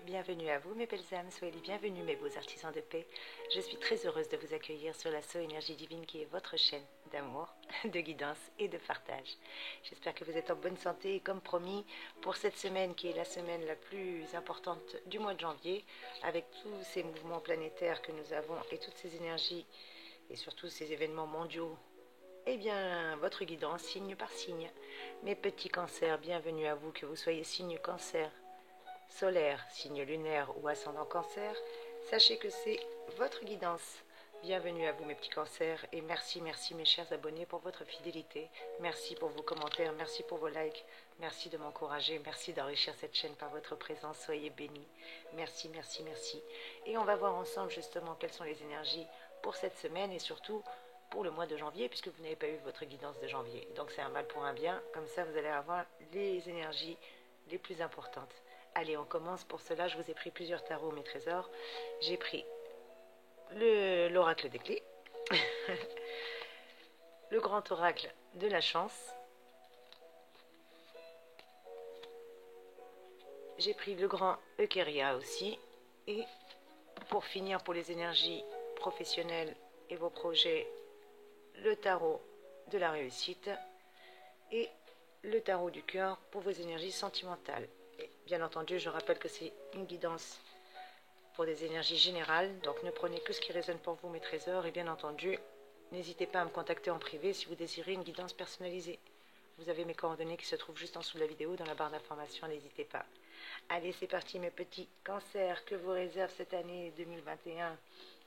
bienvenue à vous mes belles âmes, soyez les bienvenus mes beaux artisans de paix. Je suis très heureuse de vous accueillir sur l'assaut énergie divine qui est votre chaîne d'amour, de guidance et de partage. J'espère que vous êtes en bonne santé et comme promis pour cette semaine qui est la semaine la plus importante du mois de janvier, avec tous ces mouvements planétaires que nous avons et toutes ces énergies et surtout ces événements mondiaux. Eh bien, votre guidance, signe par signe. Mes petits cancers, bienvenue à vous, que vous soyez signe cancer, solaire, signe lunaire ou ascendant cancer, sachez que c'est votre guidance. Bienvenue à vous mes petits cancers et merci mes chers abonnés pour votre fidélité. Merci pour vos commentaires, merci pour vos likes, merci de m'encourager, merci d'enrichir cette chaîne par votre présence, soyez bénis. Merci. Et on va voir ensemble justement quelles sont les énergies pour cette semaine et surtout pour le mois de janvier, puisque vous n'avez pas eu votre guidance de janvier. Donc c'est un mal pour un bien, comme ça vous allez avoir les énergies les plus importantes. Allez, on commence. Pour cela, je vous ai pris plusieurs tarots, mes trésors. J'ai pris l'oracle des clés, le grand oracle de la chance, j'ai pris le grand Eukeria aussi, et pour finir, pour les énergies professionnelles et vos projets, le tarot de la réussite et le tarot du cœur pour vos énergies sentimentales. Et bien entendu, je rappelle que c'est une guidance pour des énergies générales, donc ne prenez que ce qui résonne pour vous, mes trésors, et bien entendu, n'hésitez pas à me contacter en privé si vous désirez une guidance personnalisée. Vous avez mes coordonnées qui se trouvent juste en dessous de la vidéo, dans la barre d'information, n'hésitez pas. Allez, c'est parti mes petits cancers, que vous réserve cette année 2021,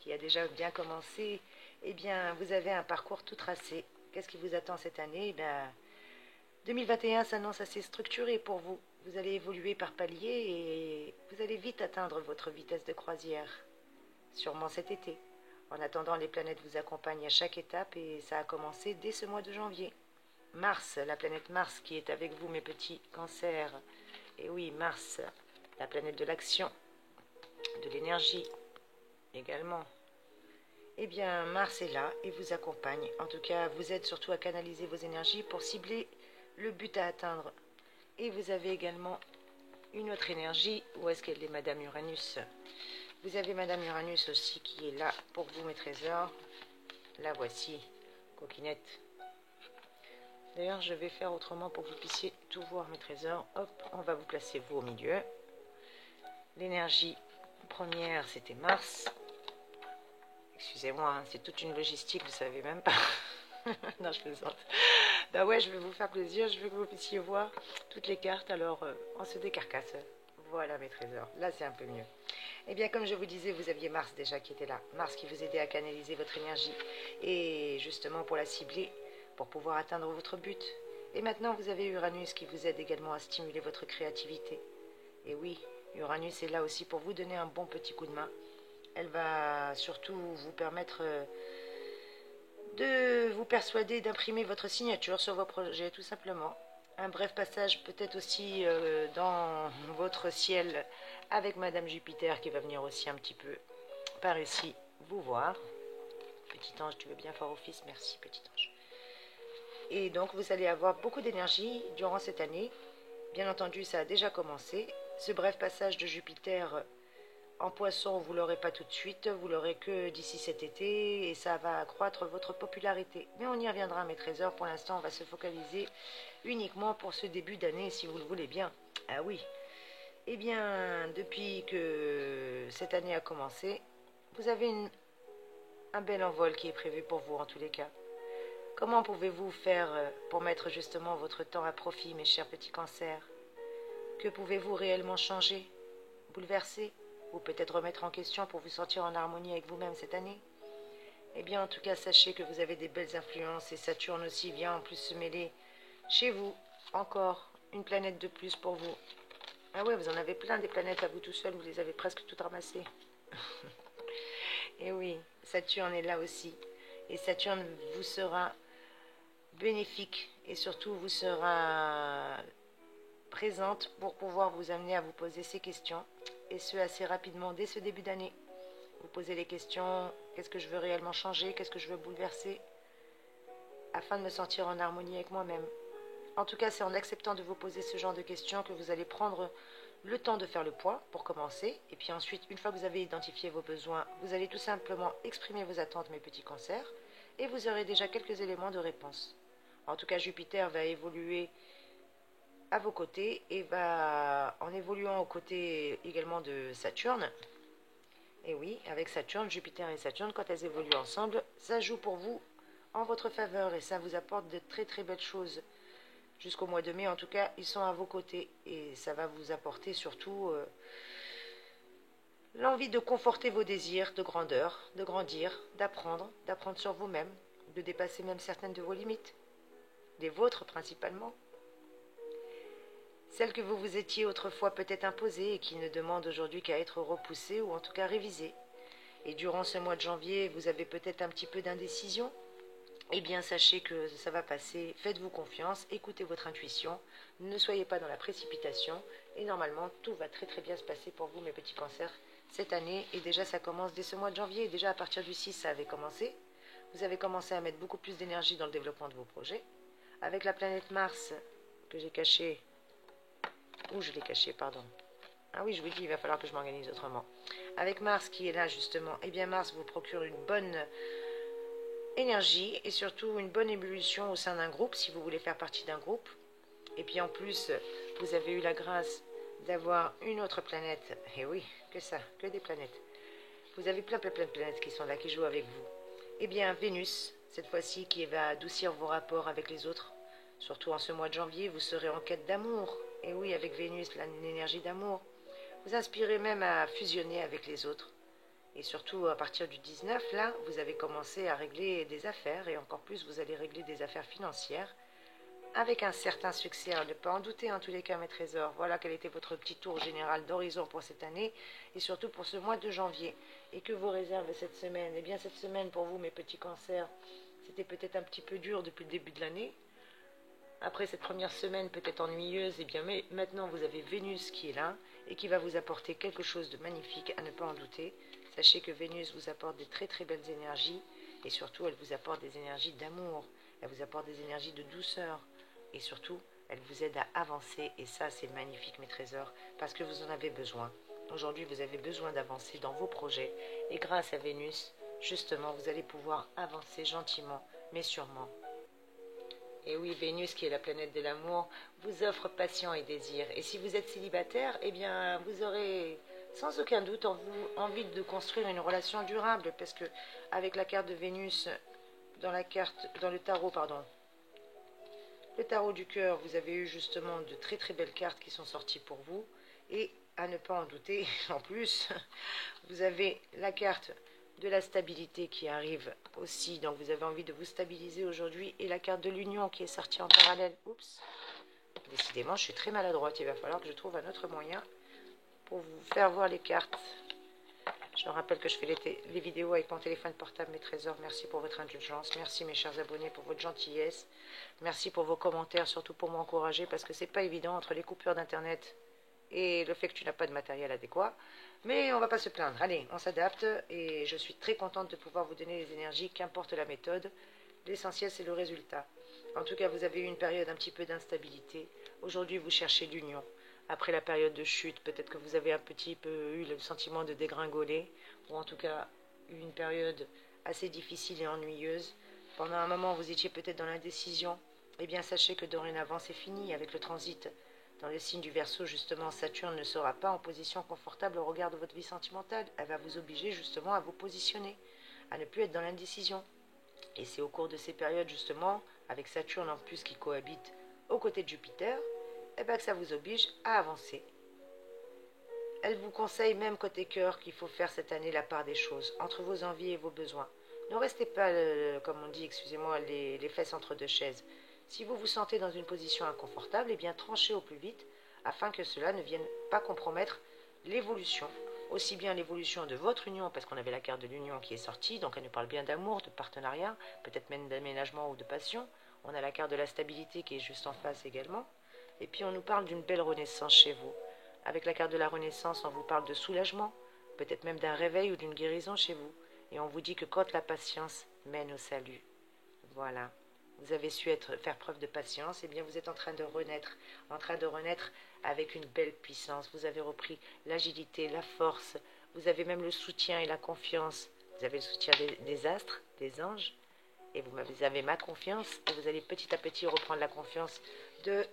qui a déjà bien commencé. Eh bien, vous avez un parcours tout tracé. Qu'est-ce qui vous attend cette année? Eh bien, 2021 s'annonce assez structuré pour vous. Vous allez évoluer par paliers et vous allez vite atteindre votre vitesse de croisière. Sûrement cet été. En attendant, les planètes vous accompagnent à chaque étape et ça a commencé dès ce mois de janvier. Mars, la planète Mars qui est avec vous mes petits cancers. Et oui, Mars, la planète de l'action, de l'énergie également. Eh bien, Mars est là et vous accompagne. En tout cas, vous aide surtout à canaliser vos énergies pour cibler le but à atteindre. Et vous avez également une autre énergie. Où est-ce qu'elle est, Madame Uranus? Vous avez Madame Uranus aussi qui est là pour vous, mes trésors. La voici, coquinette. D'ailleurs, je vais faire autrement pour que vous puissiez tout voir, mes trésors. Hop, on va vous placer vous au milieu. L'énergie première, c'était Mars. Excusez-moi, hein, c'est toute une logistique, vous savez même pas. Non, je plaisante. Bah ouais, je vais vous faire plaisir, je veux que vous puissiez voir toutes les cartes, alors on se décarcasse. Voilà mes trésors, là c'est un peu mieux. Eh bien, comme je vous disais, vous aviez Mars déjà qui était là. Mars qui vous aidait à canaliser votre énergie. Et justement pour la cibler, pour pouvoir atteindre votre but. Et maintenant, vous avez Uranus qui vous aide également à stimuler votre créativité. Et oui, Uranus est là aussi pour vous donner un bon petit coup de main. Elle va surtout vous permettre de vous persuader d'imprimer votre signature sur vos projets, tout simplement. Un bref passage peut-être aussi dans votre ciel avec Madame Jupiter qui va venir aussi un petit peu par ici vous voir. Petit ange, tu veux bien faire office? Merci, petit ange. Et donc, vous allez avoir beaucoup d'énergie durant cette année. Bien entendu, ça a déjà commencé. Ce bref passage de Jupiter en poisson, vous ne l'aurez pas tout de suite, vous l'aurez que d'ici cet été et ça va accroître votre popularité. Mais on y reviendra, mes trésors. Pour l'instant, on va se focaliser uniquement pour ce début d'année, si vous le voulez bien. Ah oui. Eh bien, depuis que cette année a commencé, vous avez un bel envol qui est prévu pour vous en tous les cas. Comment pouvez-vous faire pour mettre justement votre temps à profit, mes chers petits cancers? Que pouvez-vous réellement changer, bouleverser, ou peut-être remettre en question pour vous sentir en harmonie avec vous-même cette année? Eh bien, en tout cas, sachez que vous avez des belles influences et Saturne aussi vient en plus se mêler chez vous. Encore une planète de plus pour vous. Ah ouais, vous en avez plein des planètes à vous tout seul, vous les avez presque toutes ramassées. Et oui, Saturne est là aussi. Et Saturne vous sera bénéfique et surtout vous sera présente pour pouvoir vous amener à vous poser ces questions. Et ce, assez rapidement, dès ce début d'année. Vous posez les questions, qu'est-ce que je veux réellement changer, qu'est-ce que je veux bouleverser, afin de me sentir en harmonie avec moi-même. En tout cas, c'est en acceptant de vous poser ce genre de questions que vous allez prendre le temps de faire le point pour commencer. Et puis ensuite, une fois que vous avez identifié vos besoins, vous allez tout simplement exprimer vos attentes, mes petits cancers, et vous aurez déjà quelques éléments de réponse. En tout cas, Jupiter va évoluer à vos côtés et va, en évoluant aux côtés également de Saturne. Et oui, avec Saturne, Jupiter et Saturne, quand elles évoluent ensemble, ça joue pour vous en votre faveur et ça vous apporte de très très belles choses. Jusqu'au mois de mai, en tout cas, ils sont à vos côtés et ça va vous apporter surtout l'envie de conforter vos désirs de grandeur, de grandir, d'apprendre sur vous-même, de dépasser même certaines de vos limites, les vôtres principalement. Celles que vous vous étiez autrefois peut-être imposées et qui ne demandent aujourd'hui qu'à être repoussées ou en tout cas révisées. Et durant ce mois de janvier, vous avez peut-être un petit peu d'indécision. Eh bien, sachez que ça va passer, faites-vous confiance, écoutez votre intuition, ne soyez pas dans la précipitation et normalement, tout va très très bien se passer pour vous, mes petits cancers, cette année. Et déjà, ça commence dès ce mois de janvier. Et déjà, à partir du 6, ça avait commencé. Vous avez commencé à mettre beaucoup plus d'énergie dans le développement de vos projets. Avec la planète Mars, que j'ai cachée, où je l'ai cachée, pardon. Ah oui, je vous dis, il va falloir que je m'organise autrement. Avec Mars qui est là, justement, eh bien, Mars vous procure une bonne énergie et surtout une bonne ébullition au sein d'un groupe, si vous voulez faire partie d'un groupe. Et puis en plus, vous avez eu la grâce d'avoir une autre planète. Et oui, que ça, que des planètes. Vous avez plein de planètes qui sont là, qui jouent avec vous. Eh bien, Vénus, cette fois-ci, qui va adoucir vos rapports avec les autres. Surtout en ce mois de janvier, vous serez en quête d'amour. Et oui, avec Vénus, l'énergie d'amour. Vous inspirez même à fusionner avec les autres. Et surtout, à partir du 19, là, vous avez commencé à régler des affaires. Et encore plus, vous allez régler des affaires financières. Avec un certain succès, à ne pas en douter en tous les cas, mes trésors. Voilà quel était votre petit tour général d'horizon pour cette année. Et surtout pour ce mois de janvier. Et que vous réserve cette semaine? Eh bien, cette semaine, pour vous, mes petits cancers, c'était peut-être un petit peu dur depuis le début de l'année. Après cette première semaine peut-être ennuyeuse, eh bien, mais maintenant vous avez Vénus qui est là et qui va vous apporter quelque chose de magnifique, à ne pas en douter. Sachez que Vénus vous apporte des très très belles énergies et surtout elle vous apporte des énergies d'amour, elle vous apporte des énergies de douceur et surtout elle vous aide à avancer et ça c'est magnifique mes trésors parce que vous en avez besoin. Aujourd'hui vous avez besoin d'avancer dans vos projets et grâce à Vénus, justement vous allez pouvoir avancer gentiment mais sûrement. Et oui, Vénus, qui est la planète de l'amour, vous offre passion et désir. Et si vous êtes célibataire, eh bien, vous aurez sans aucun doute envie de construire une relation durable, parce que avec la carte de Vénus dans le tarot, pardon, le tarot du cœur, vous avez eu justement de très très belles cartes qui sont sorties pour vous. Et à ne pas en douter, en plus, vous avez la carte de la stabilité qui arrive aussi. Donc vous avez envie de vous stabiliser aujourd'hui. Et la carte de l'union qui est sortie en parallèle. Oups. Décidément, je suis très maladroite. Il va falloir que je trouve un autre moyen pour vous faire voir les cartes. Je rappelle que je fais les vidéos avec mon téléphone portable, mes trésors. Merci pour votre indulgence. Merci mes chers abonnés pour votre gentillesse. Merci pour vos commentaires, surtout pour m'encourager parce que c'est pas évident entre les coupures d'internet et le fait que tu n'as pas de matériel adéquat. Mais on va pas se plaindre. Allez, on s'adapte et je suis très contente de pouvoir vous donner les énergies, qu'importe la méthode. L'essentiel, c'est le résultat. En tout cas, vous avez eu une période un petit peu d'instabilité. Aujourd'hui, vous cherchez l'union. Après la période de chute, peut-être que vous avez un petit peu eu le sentiment de dégringoler, ou en tout cas une période assez difficile et ennuyeuse. Pendant un moment, vous étiez peut-être dans l'indécision. Eh bien, sachez que dorénavant, c'est fini avec le transit. Dans le signe du Verseau, justement, Saturne ne sera pas en position confortable au regard de votre vie sentimentale. Elle va vous obliger justement à vous positionner, à ne plus être dans l'indécision. Et c'est au cours de ces périodes, justement, avec Saturne en plus qui cohabite aux côtés de Jupiter, eh bien, que ça vous oblige à avancer. Elle vous conseille même côté cœur qu'il faut faire cette année la part des choses, entre vos envies et vos besoins. Ne restez pas, comme on dit, excusez-moi, les fesses entre deux chaises. Si vous vous sentez dans une position inconfortable, eh bien tranchez au plus vite, afin que cela ne vienne pas compromettre l'évolution. Aussi bien l'évolution de votre union, parce qu'on avait la carte de l'union qui est sortie, donc elle nous parle bien d'amour, de partenariat, peut-être même d'aménagement ou de passion. On a la carte de la stabilité qui est juste en face également. Et puis on nous parle d'une belle renaissance chez vous. Avec la carte de la renaissance, on vous parle de soulagement, peut-être même d'un réveil ou d'une guérison chez vous. Et on vous dit que quand la patience mène au salut. Voilà. vous avez su faire preuve de patience, et bien vous êtes en train de renaître avec une belle puissance. Vous avez repris l'agilité, la force, vous avez même le soutien et la confiance. Vous avez le soutien des astres, des anges, et vous avez ma confiance, et vous allez petit à petit reprendre la confiance de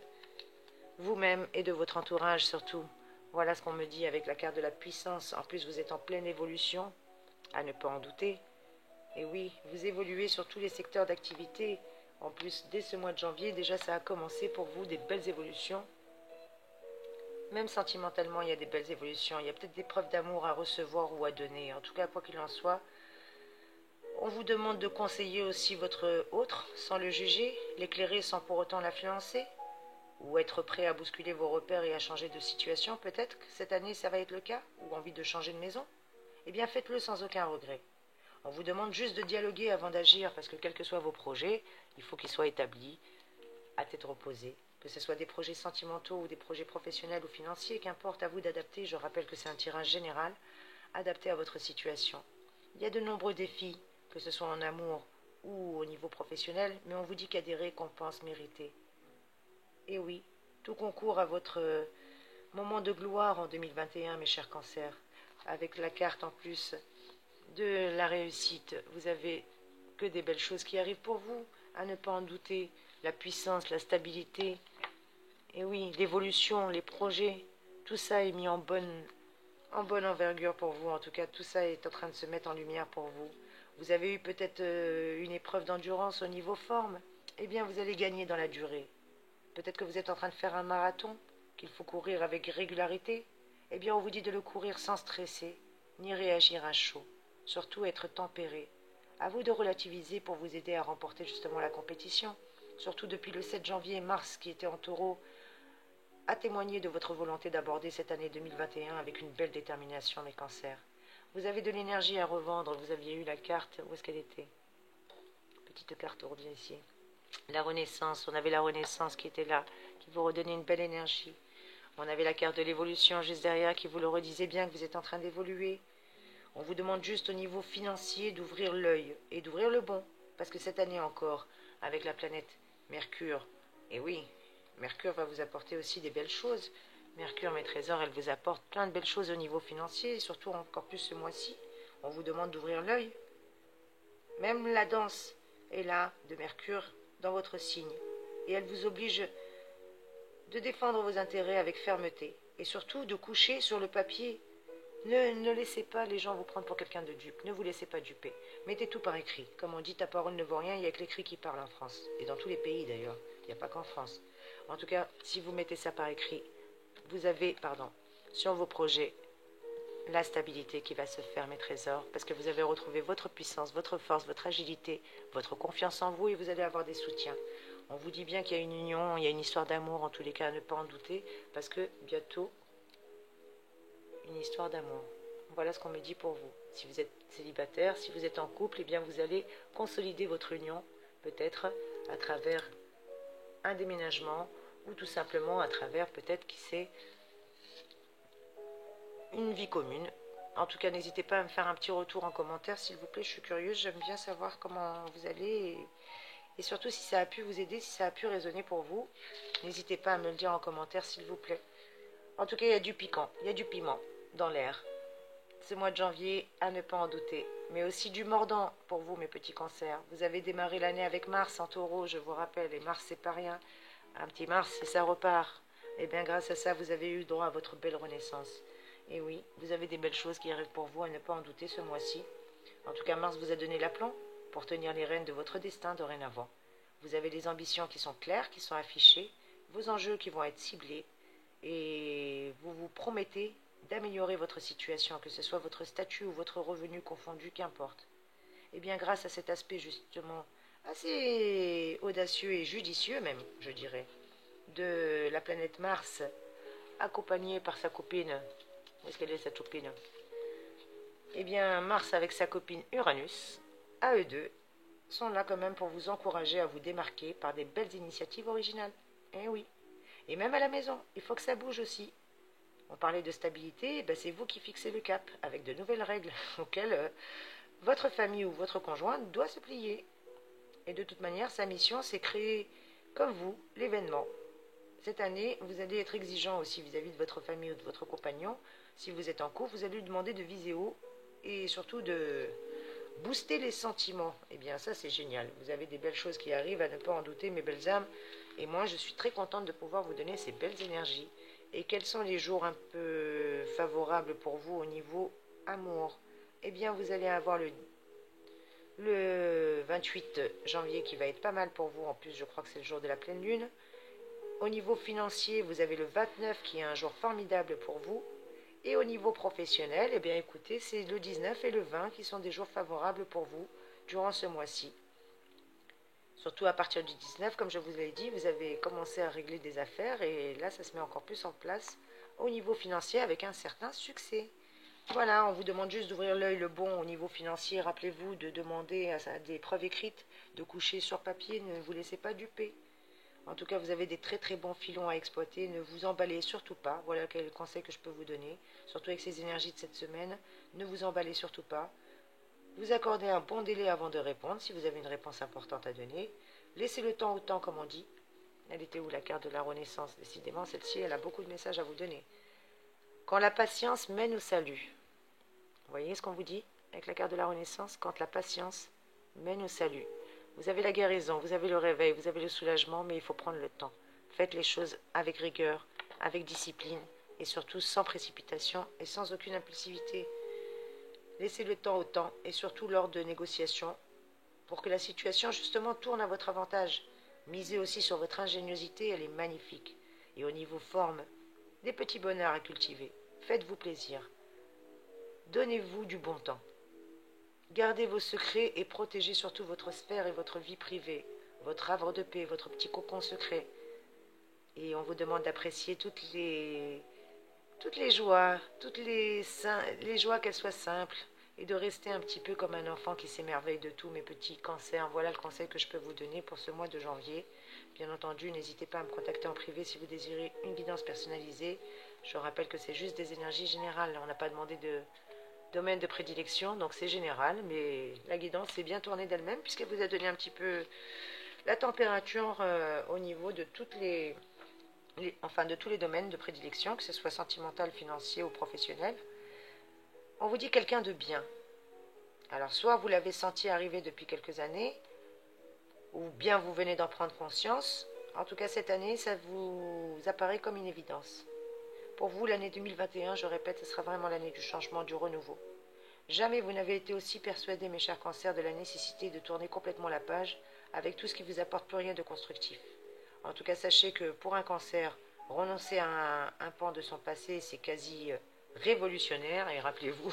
vous-même et de votre entourage surtout. Voilà ce qu'on me dit avec la carte de la puissance. En plus, vous êtes en pleine évolution, à ne pas en douter. Et oui, vous évoluez sur tous les secteurs d'activité. En plus, dès ce mois de janvier, déjà ça a commencé pour vous, des belles évolutions. Même sentimentalement, il y a des belles évolutions. Il y a peut-être des preuves d'amour à recevoir ou à donner. En tout cas, quoi qu'il en soit, on vous demande de conseiller aussi votre autre sans le juger, l'éclairer sans pour autant l'influencer, ou être prêt à bousculer vos repères et à changer de situation. Peut-être que cette année, ça va être le cas, ou envie de changer de maison. Eh bien, faites-le sans aucun regret. On vous demande juste de dialoguer avant d'agir, parce que quels que soient vos projets, il faut qu'ils soient établis à tête reposée. Que ce soit des projets sentimentaux ou des projets professionnels ou financiers, qu'importe, à vous d'adapter. Je rappelle que c'est un tirage général, adapté à votre situation. Il y a de nombreux défis, que ce soit en amour ou au niveau professionnel, mais on vous dit qu'il y a des récompenses méritées. Et oui, tout concourt à votre moment de gloire en 2021, mes chers cancers, avec la carte en plus de la réussite. Vous avez que des belles choses qui arrivent pour vous, à ne pas en douter. La puissance, la stabilité, et oui, l'évolution, les projets, tout ça est mis en bonne envergure pour vous. En tout cas, tout ça est en train de se mettre en lumière pour vous. Vous avez eu peut-être une épreuve d'endurance au niveau forme. Eh bien, vous allez gagner dans la durée. Peut-être que vous êtes en train de faire un marathon, qu'il faut courir avec régularité. Eh bien, on vous dit de le courir sans stresser, ni réagir à chaud. Surtout être tempéré. À vous de relativiser pour vous aider à remporter justement la compétition. Surtout depuis le 7 janvier, Mars, qui était en taureau, a témoigné de votre volonté d'aborder cette année 2021 avec une belle détermination, mes cancers. Vous avez de l'énergie à revendre. Vous aviez eu la carte. Où est-ce qu'elle était? Petite carte, on revient ici. La renaissance. On avait la renaissance qui était là, qui vous redonnait une belle énergie. On avait la carte de l'évolution juste derrière qui vous le redisait bien que vous êtes en train d'évoluer. On vous demande juste au niveau financier d'ouvrir l'œil et d'ouvrir le bon. Parce que cette année encore, avec la planète Mercure, et oui, Mercure va vous apporter aussi des belles choses. Mercure, mes trésors, elle vous apporte plein de belles choses au niveau financier, et surtout encore plus ce mois-ci. On vous demande d'ouvrir l'œil. Même la danse est là, de Mercure, dans votre signe. Et elle vous oblige de défendre vos intérêts avec fermeté. Et surtout de coucher sur le papier. Ne laissez pas les gens vous prendre pour quelqu'un de dupe. Ne vous laissez pas duper. Mettez tout par écrit. Comme on dit, ta parole ne vaut rien, il n'y a que l'écrit qui parle en France. Et dans tous les pays d'ailleurs. Il n'y a pas qu'en France. En tout cas, si vous mettez ça par écrit, vous avez, sur vos projets, la stabilité qui va se faire, mes trésors, parce que vous avez retrouvé votre puissance, votre force, votre agilité, votre confiance en vous, et vous allez avoir des soutiens. On vous dit bien qu'il y a une union, il y a une histoire d'amour, en tous les cas, à ne pas en douter, parce que bientôt, une histoire d'amour. Voilà ce qu'on me dit pour vous. Si vous êtes célibataire, si vous êtes en couple, eh bien vous allez consolider votre union, peut-être à travers un déménagement, ou tout simplement à travers, peut-être, qui sait, une vie commune. En tout cas, n'hésitez pas à me faire un petit retour en commentaire, s'il vous plaît. Je suis curieuse, j'aime bien savoir comment vous allez et surtout si ça a pu vous aider, si ça a pu résonner pour vous. N'hésitez pas à me le dire en commentaire, s'il vous plaît. En tout cas, il y a du piquant, il y a du piment dans l'air. Ce mois de janvier, à ne pas en douter. Mais aussi du mordant pour vous, mes petits cancers. Vous avez démarré l'année avec Mars en taureau, je vous rappelle. Et Mars, c'est pas rien. Un petit Mars, et ça repart. Et bien, grâce à ça, vous avez eu droit à votre belle renaissance. Et oui, vous avez des belles choses qui arrivent pour vous, à ne pas en douter ce mois-ci. En tout cas, Mars vous a donné l'aplomb pour tenir les rênes de votre destin dorénavant. Vous avez des ambitions qui sont claires, qui sont affichées, vos enjeux qui vont être ciblés, et vous vous promettez d'améliorer votre situation, que ce soit votre statut ou votre revenu confondu, qu'importe. Et bien, grâce à cet aspect justement assez audacieux et judicieux même, je dirais, de la planète Mars, accompagnée par sa copine. Où est-ce qu'elle est, cette copine? Eh bien, Mars avec sa copine Uranus, à eux deux, sont là quand même pour vous encourager à vous démarquer par des belles initiatives originales. Eh oui. Et même à la maison, il faut que ça bouge aussi. On parlait de stabilité, ben c'est vous qui fixez le cap, avec de nouvelles règles auxquelles votre famille ou votre conjoint doit se plier. Et de toute manière, sa mission, c'est créer, comme vous, l'événement. Cette année, vous allez être exigeant aussi vis-à-vis de votre famille ou de votre compagnon. Si vous êtes en couple, vous allez lui demander de viser haut et surtout de booster les sentiments. Eh bien, ça, c'est génial. Vous avez des belles choses qui arrivent, à ne pas en douter, mes belles âmes. Et moi, je suis très contente de pouvoir vous donner ces belles énergies. Et quels sont les jours un peu favorables pour vous au niveau amour? Eh bien, vous allez avoir le 28 janvier qui va être pas mal pour vous. En plus, je crois que c'est le jour de la pleine lune. Au niveau financier, vous avez le 29 qui est un jour formidable pour vous. Et au niveau professionnel, eh bien écoutez, c'est le 19 et le 20 qui sont des jours favorables pour vous durant ce mois-ci. Surtout à partir du 19, comme je vous l'ai dit, vous avez commencé à régler des affaires et là, ça se met encore plus en place au niveau financier avec un certain succès. Voilà, on vous demande juste d'ouvrir l'œil le bon au niveau financier. Rappelez-vous de demander à des preuves écrites, de coucher sur papier, ne vous laissez pas duper. En tout cas, vous avez des très très bons filons à exploiter. Ne vous emballez surtout pas. Voilà quel conseil que je peux vous donner. Surtout avec ces énergies de cette semaine. Ne vous emballez surtout pas. Vous accordez un bon délai avant de répondre si vous avez une réponse importante à donner. Laissez le temps au temps, comme on dit. Elle était où la carte de la Renaissance? Décidément, celle-ci, elle a beaucoup de messages à vous donner. Quand la patience mène au salut. Vous voyez ce qu'on vous dit avec la carte de la Renaissance? Quand la patience mène au salut. Vous avez la guérison, vous avez le réveil, vous avez le soulagement, mais il faut prendre le temps. Faites les choses avec rigueur, avec discipline, et surtout sans précipitation et sans aucune impulsivité. Laissez le temps au temps, et surtout lors de négociations, pour que la situation justement tourne à votre avantage. Misez aussi sur votre ingéniosité, elle est magnifique. Et au niveau forme, des petits bonheurs à cultiver. Faites-vous plaisir. Donnez-vous du bon temps. Gardez vos secrets et protégez surtout votre sphère et votre vie privée, votre havre de paix, votre petit cocon secret. Et on vous demande d'apprécier toutes les joies, les joies qu'elles soient simples, et de rester un petit peu comme un enfant qui s'émerveille de tout, mes petits cancers. Voilà le conseil que je peux vous donner pour ce mois de janvier. Bien entendu, n'hésitez pas à me contacter en privé si vous désirez une guidance personnalisée. Je rappelle que c'est juste des énergies générales. On n'a pas demandé de domaine de prédilection, donc c'est général, mais la guidance s'est bien tournée d'elle-même puisqu'elle vous a donné un petit peu la température au niveau de de tous les domaines de prédilection, que ce soit sentimental, financier ou professionnel. On vous dit quelqu'un de bien. Alors soit vous l'avez senti arriver depuis quelques années, ou bien vous venez d'en prendre conscience. En tout cas cette année, ça vous apparaît comme une évidence. Pour vous, l'année 2021, je répète, ce sera vraiment l'année du changement, du renouveau. Jamais vous n'avez été aussi persuadés, mes chers cancers, de la nécessité de tourner complètement la page avec tout ce qui vous apporte plus rien de constructif. En tout cas, sachez que pour un cancer, renoncer à un pan de son passé, c'est quasi révolutionnaire. Et rappelez-vous,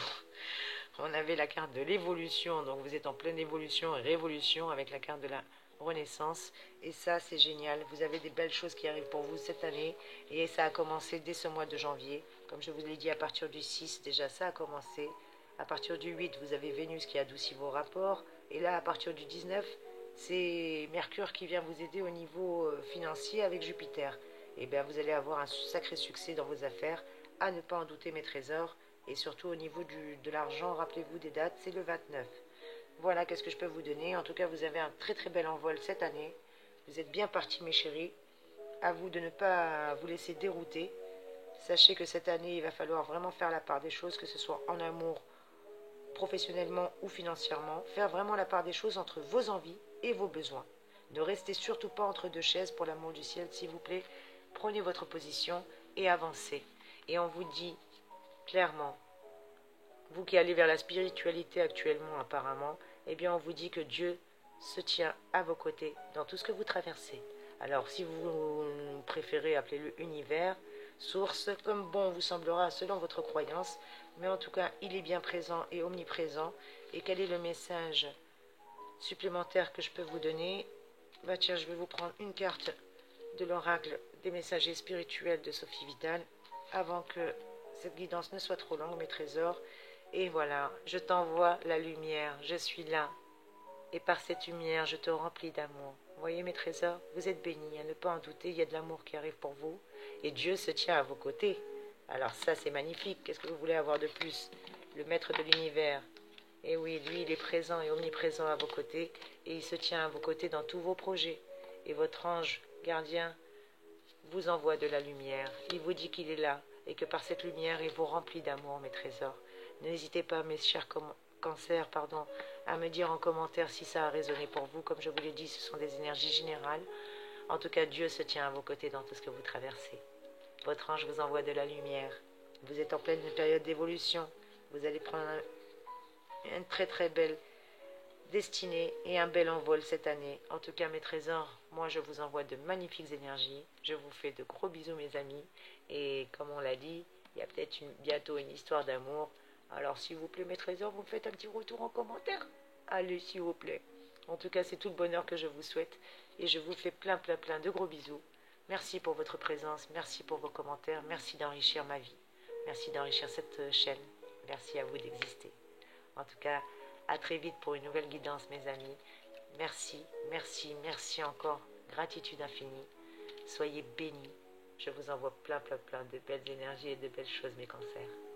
on avait la carte de l'évolution, donc vous êtes en pleine évolution et révolution avec la carte de la Renaissance. Et ça, c'est génial. Vous avez des belles choses qui arrivent pour vous cette année. Et ça a commencé dès ce mois de janvier. Comme je vous l'ai dit, à partir du 6, déjà ça a commencé. À partir du 8, vous avez Vénus qui adoucit vos rapports. Et là, à partir du 19, c'est Mercure qui vient vous aider au niveau financier avec Jupiter. Et bien, vous allez avoir un sacré succès dans vos affaires. À ne pas en douter, mes trésors. Et surtout au niveau de l'argent, rappelez-vous des dates, c'est le 29. Voilà, qu'est-ce que je peux vous donner. En tout cas, vous avez un très très bel envol cette année. Vous êtes bien partis, mes chéris. À vous de ne pas vous laisser dérouter. Sachez que cette année, il va falloir vraiment faire la part des choses, que ce soit en amour, professionnellement ou financièrement. Faire vraiment la part des choses entre vos envies et vos besoins. Ne restez surtout pas entre deux chaises, pour l'amour du ciel, s'il vous plaît. Prenez votre position et avancez. Et on vous dit clairement, vous qui allez vers la spiritualité actuellement apparemment, eh bien on vous dit que Dieu se tient à vos côtés dans tout ce que vous traversez. Alors si vous préférez, appelez-le univers, source, comme bon vous semblera selon votre croyance, mais en tout cas il est bien présent et omniprésent. Et quel est le message supplémentaire que je peux vous donner? Bah tiens, je vais vous prendre une carte de l'oracle des messagers spirituels de Sophie Vidal avant que cette guidance ne soit trop longue, mes trésors. Et voilà, je t'envoie la lumière, je suis là. Et par cette lumière, je te remplis d'amour. Vous voyez mes trésors, vous êtes bénis, à ne pas en douter, il y a de l'amour qui arrive pour vous. Et Dieu se tient à vos côtés. Alors ça, c'est magnifique. Qu'est-ce que vous voulez avoir de plus? Le maître de l'univers Et oui, lui, il est présent et omniprésent à vos côtés, et il se tient à vos côtés dans tous vos projets. Et votre ange gardien vous envoie de la lumière. Il vous dit qu'il est là, et que par cette lumière, il vous remplit d'amour, mes trésors. N'hésitez pas, mes chers cancers, à me dire en commentaire si ça a résonné pour vous. Comme je vous l'ai dit, ce sont des énergies générales. En tout cas, Dieu se tient à vos côtés dans tout ce que vous traversez. Votre ange vous envoie de la lumière. Vous êtes en pleine période d'évolution. Vous allez prendre une très très belle destinée et un bel envol cette année. En tout cas, mes trésors, moi je vous envoie de magnifiques énergies. Je vous fais de gros bisous, mes amis. Et comme on l'a dit, il y a peut-être bientôt une histoire d'amour. Alors s'il vous plaît, mes trésors, vous me faites un petit retour en commentaire. Allez, s'il vous plaît. En tout cas, c'est tout le bonheur que je vous souhaite. Et je vous fais plein de gros bisous. Merci pour votre présence, merci pour vos commentaires, merci d'enrichir ma vie. Merci d'enrichir cette chaîne. Merci à vous d'exister. En tout cas, à très vite pour une nouvelle guidance, mes amis. Merci, merci, merci encore. Gratitude infinie. Soyez bénis. Je vous envoie plein de belles énergies et de belles choses, mes cancers.